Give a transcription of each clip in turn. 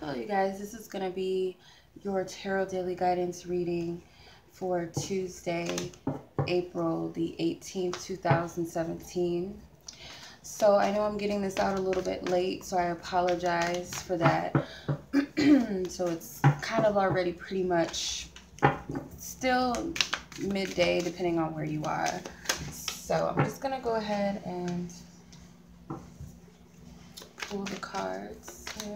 Hello, you guys. This is going to be your Tarot Daily Guidance reading for Tuesday, April the 18th, 2017. So I know I'm getting this out a little bit late, so I apologize for that. So it's kind of already pretty much still midday, depending on where you are. So I'm just going to go ahead and pull the cards here.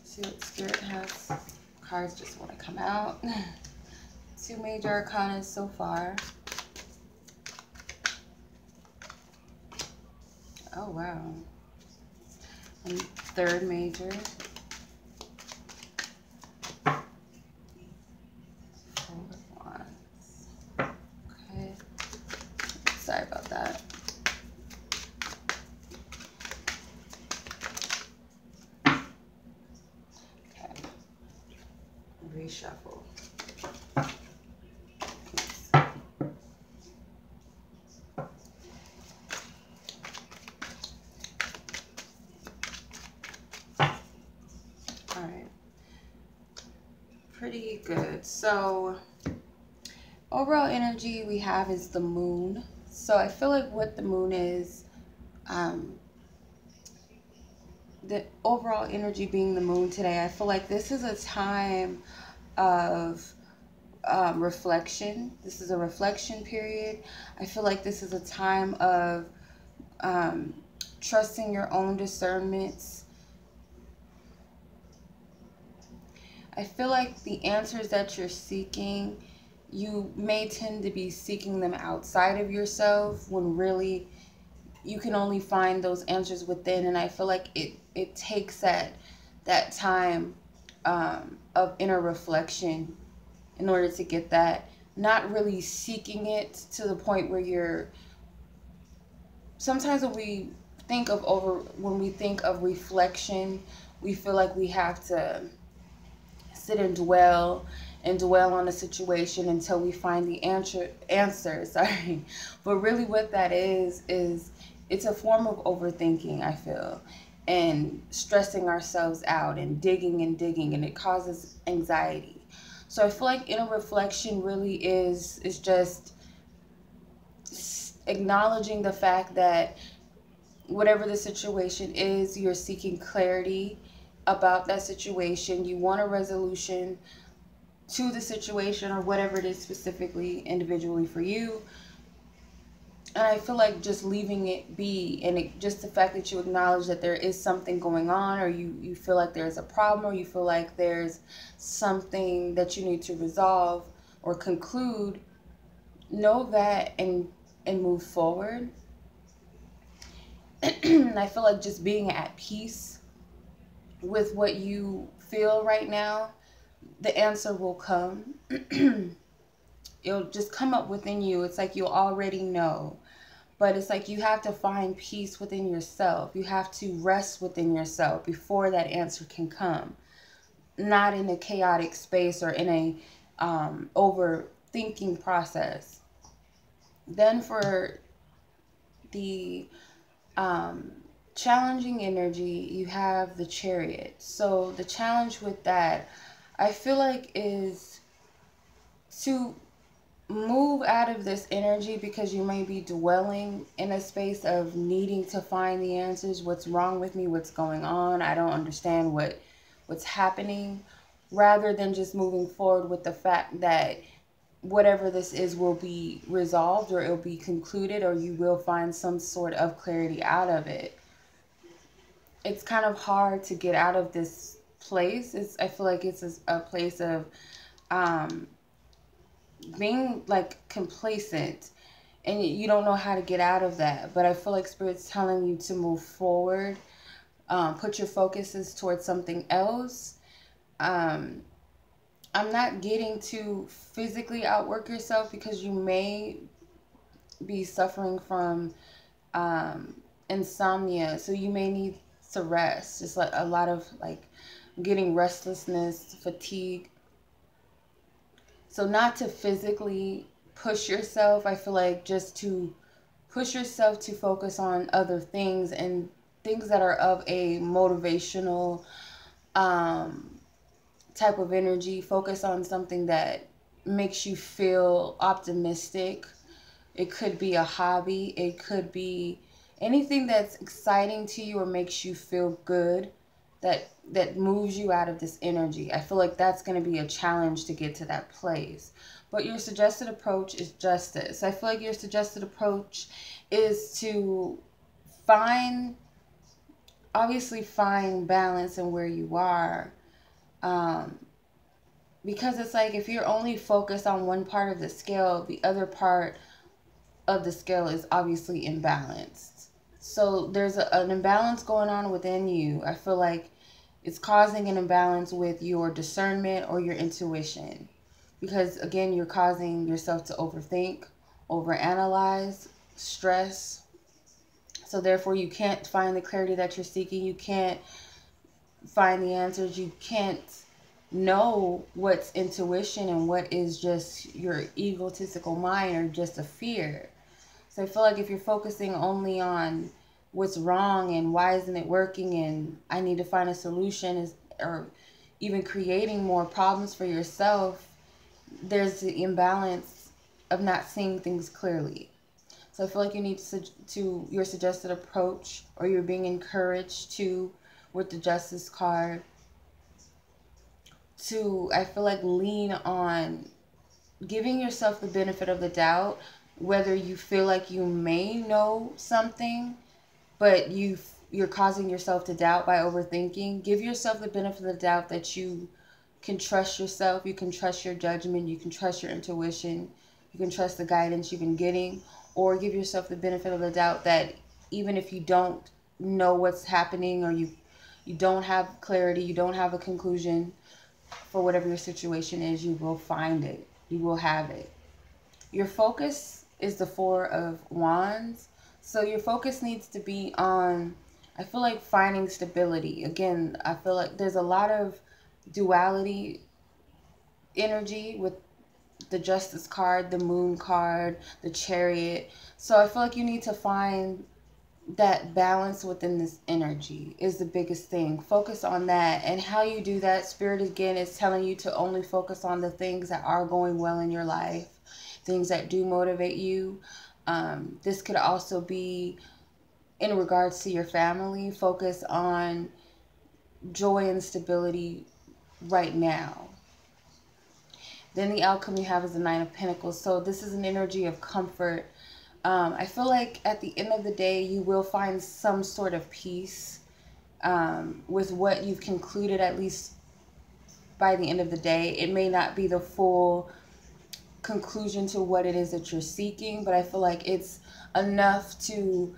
See what Spirit has. Cards just want to come out. Two major arcana so far. Oh, wow. And third major. Four of Wands. Okay. Sorry about that. Reshuffle. All right. Pretty good. So overall energy we have is the moon. So I feel like what the moon is, the overall energy being the moon today, I feel like this is a time of reflection. This is a reflection period. I feel like this is a time of trusting your own discernments. I feel like the answers that you're seeking, you may tend to be seeking them outside of yourself when really you can only find those answers within. And I feel like it takes that time of inner reflection in order to get that, not really seeking it to the point where you're, sometimes when we think of reflection, we feel like we have to sit and dwell on a situation until we find the answer. Sorry. But really what that is it's a form of overthinking, I feel, and stressing ourselves out and digging, and it causes anxiety. So I feel like inner reflection really is just acknowledging the fact that whatever the situation is, you're seeking clarity about that situation. You want a resolution to the situation or whatever it is specifically, individually for you. And I feel like just leaving it be, and just the fact that you acknowledge that there is something going on, or you feel like there's a problem, or you feel like there's something that you need to resolve or conclude, know that and move forward. And I feel like just being at peace with what you feel right now, the answer will come. It'll just come up within you. It's like you'll already know. But it's like you have to find peace within yourself. You have to rest within yourself before that answer can come. Not in a chaotic space or in a overthinking process. Then for the challenging energy, you have the Chariot. So the challenge with that, I feel like, is to move out of this energy, because you may be dwelling in a space of needing to find the answers. What's wrong with me? What's going on? I don't understand what's happening, rather than just moving forward with the fact that whatever this is will be resolved, or it'll be concluded, or you will find some sort of clarity out of it. It's kind of hard to get out of this place. I feel like it's a place of being like complacent, and you don't know how to get out of that. But I feel like Spirit's telling you to move forward, put your focuses towards something else. I'm not getting to physically outwork yourself, because you may be suffering from insomnia, so you may need to rest. Just like a lot of getting restlessness, fatigue. So not to physically push yourself. I feel like just to push yourself to focus on other things, and things that are of a motivational type of energy. Focus on something that makes you feel optimistic. It could be a hobby. It could be anything that's exciting to you or makes you feel good, that moves you out of this energy. I feel like that's going to be a challenge to get to that place. But your suggested approach is justice. I feel like your suggested approach is to find, obviously find balance in where you are. Because it's like if you're only focused on one part of the scale, the other part of the scale is obviously imbalanced. So there's an imbalance going on within you. I feel like it's causing an imbalance with your discernment or your intuition. Because again, you're causing yourself to overthink, overanalyze, stress. So therefore you can't find the clarity that you're seeking. You can't find the answers. You can't know what's intuition and what is just your egotistical mind or just a fear. So I feel like if you're focusing only on what's wrong and why isn't it working and I need to find a solution, or even creating more problems for yourself, there's the imbalance of not seeing things clearly. So I feel like you need to your suggested approach, or you're being encouraged to, with the Justice card, to, I feel like, lean on giving yourself the benefit of the doubt, whether you feel like you may know something, but you're causing yourself to doubt by overthinking. Give yourself the benefit of the doubt that you can trust yourself, you can trust your judgment, you can trust your intuition, you can trust the guidance you've been getting, or give yourself the benefit of the doubt that even if you don't know what's happening, or you don't have clarity, you don't have a conclusion for whatever your situation is, you will find it. You will have it. Your focus is the Four of Wands. So your focus needs to be on, I feel like, finding stability. Again, I feel like there's a lot of duality energy with the Justice card, the Moon card, the Chariot. So I feel like you need to find that balance within this energy is the biggest thing. Focus on that. And how you do that, Spirit again is telling you to only focus on the things that are going well in your life, things that do motivate you. This could also be in regards to your family. Focus on joy and stability right now. Then the outcome you have is the Nine of Pentacles. So this is an energy of comfort. I feel like at the end of the day, you will find some sort of peace with what you've concluded, at least by the end of the day. It may not be the full conclusion to what it is that you're seeking, but I feel like it's enough to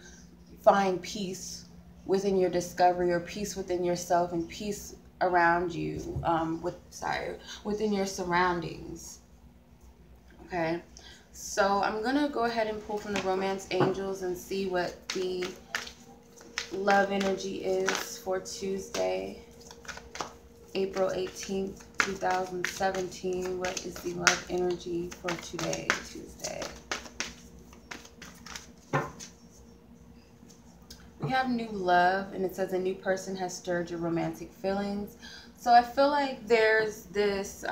find peace within your discovery, or peace within yourself, and peace around you, within your surroundings. Okay. So I'm going to go ahead and pull from the Romance Angels and see what the love energy is for Tuesday, April 18th, 2017. What is the love energy for today, Tuesday? We have new love, and it says a new person has stirred your romantic feelings. So I feel like there's this...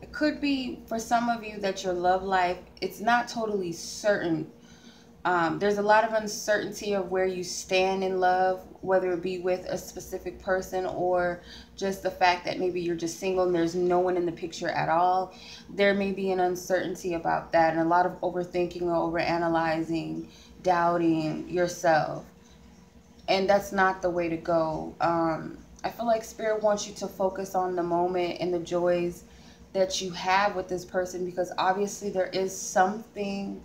it could be for some of you that your love life, it's not totally certain. There's a lot of uncertainty of where you stand in love, whether it be with a specific person or just the fact that maybe you're just single and there's no one in the picture at all. There may be an uncertainty about that, and a lot of overthinking or overanalyzing, doubting yourself. And that's not the way to go. I feel like Spirit wants you to focus on the moment and the joys that you have with this person, because obviously there is something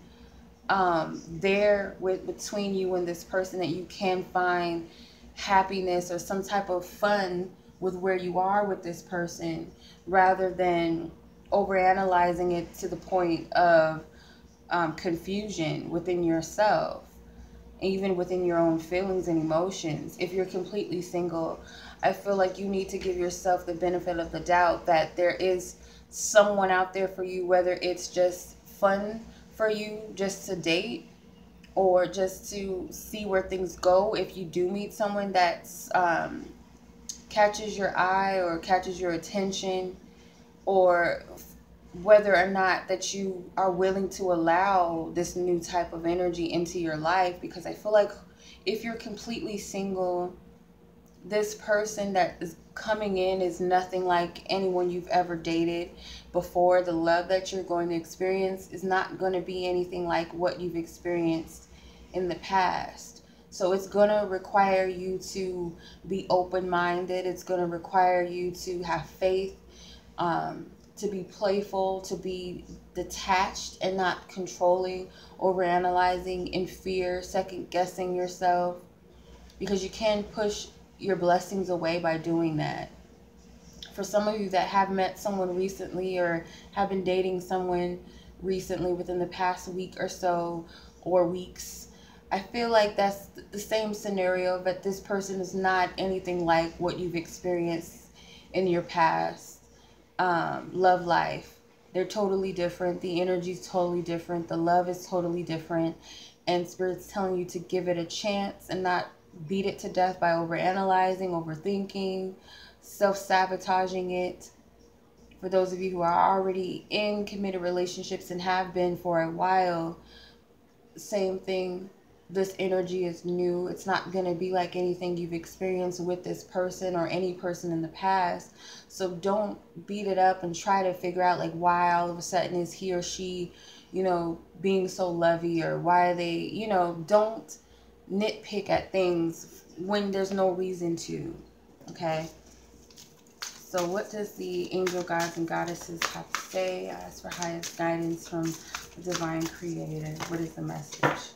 there between you and this person, that you can find happiness or some type of fun with where you are with this person, rather than overanalyzing it to the point of confusion within yourself, even within your own feelings and emotions. If you're completely single, I feel like you need to give yourself the benefit of the doubt that there is someone out there for you, whether it's just fun for you just to date, or just to see where things go. If you do meet someone that's catches your eye or catches your attention, or whether or not that you are willing to allow this new type of energy into your life. Because I feel like if you're completely single, this person that is coming in is nothing like anyone you've ever dated before. The love that you're going to experience is not going to be anything like what you've experienced in the past. So it's going to require you to be open-minded. It's going to require you to have faith, to be playful, to be detached and not controlling, overanalyzing, in fear, second guessing yourself, because you can push your blessings away by doing that. For some of you that have met someone recently or have been dating someone recently within the past week or so, or weeks, I feel like that's the same scenario, but this person is not anything like what you've experienced in your past love life. They're totally different. The energy is totally different. The love is totally different. And Spirit's telling you to give it a chance and not beat it to death by overanalyzing, overthinking, self-sabotaging it. For those of you who are already in committed relationships and have been for a while, same thing. This energy is new. It's not going to be like anything you've experienced with this person or any person in the past. So don't beat it up and try to figure out like why all of a sudden is he or she, you know, being so lovey, or why are they, you know, don't nitpick at things when there's no reason to. Okay? So what does the angel gods and goddesses have to say? I ask for highest guidance from the divine creator. What is the message?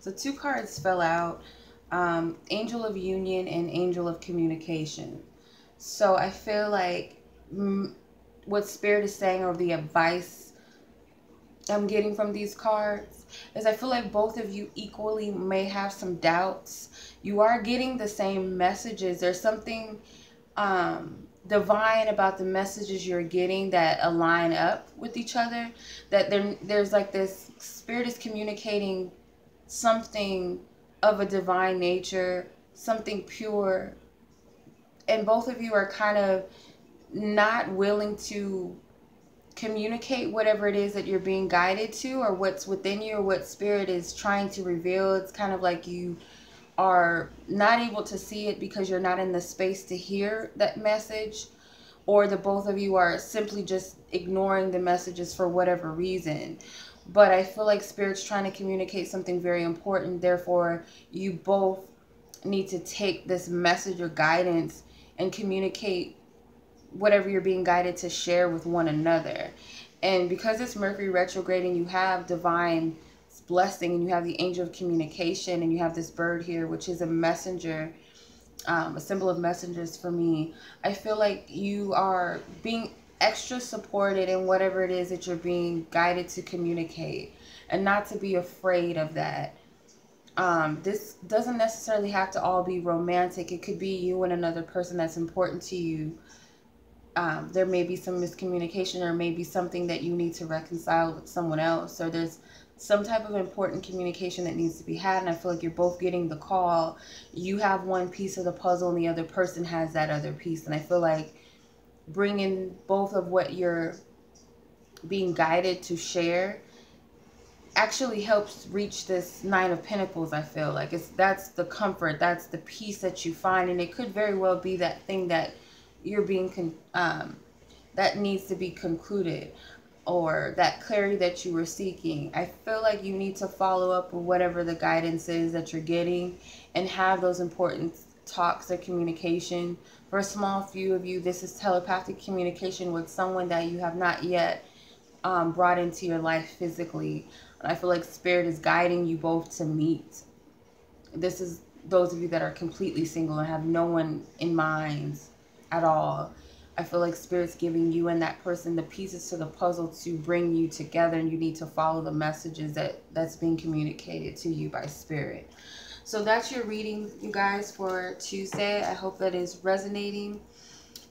So 2 cards fell out, Angel of Union and Angel of Communication. So I feel like what Spirit is saying, or the advice I'm getting from these cards, is I feel like both of you equally may have some doubts. You are getting the same messages. There's something divine about the messages you're getting that align up with each other. That there's like this, Spirit is communicating something of a divine nature, something pure, and both of you are kind of not willing to communicate whatever it is that you're being guided to, or what's within you, or what Spirit is trying to reveal. It's kind of like you are not able to see it because you're not in the space to hear that message, or the both of you are simply just ignoring the messages for whatever reason. But I feel like Spirit's trying to communicate something very important. Therefore, you both need to take this message or guidance and communicate whatever you're being guided to share with one another. And because it's Mercury retrograde and you have divine blessing and you have the angel of communication and you have this bird here, which is a messenger, a symbol of messengers for me, I feel like you are being extra supported in whatever it is that you're being guided to communicate, and not to be afraid of that. This doesn't necessarily have to all be romantic. It could be you and another person that's important to you. There may be some miscommunication, or maybe something that you need to reconcile with someone else, or there's some type of important communication that needs to be had, and I feel like you're both getting the call. You have one piece of the puzzle and the other person has that other piece, and I feel like bringing both of what you're being guided to share actually helps reach this 9 of Pentacles. I feel like that's the comfort, that's the peace that you find, and it could very well be that thing that you're being that needs to be concluded, or that clarity that you were seeking. I feel like you need to follow up with whatever the guidance is that you're getting, and have those important talks or communication. For a small few of you, this is telepathic communication with someone that you have not yet brought into your life physically. And I feel like Spirit is guiding you both to meet. This is those of you that are completely single and have no one in mind at all. I feel like Spirit's giving you and that person the pieces to the puzzle to bring you together, and you need to follow the messages that's being communicated to you by Spirit. So that's your reading, you guys, for Tuesday. I hope that is resonating,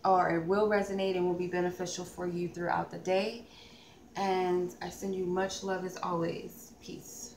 or it will resonate and will be beneficial for you throughout the day. And I send you much love as always. Peace.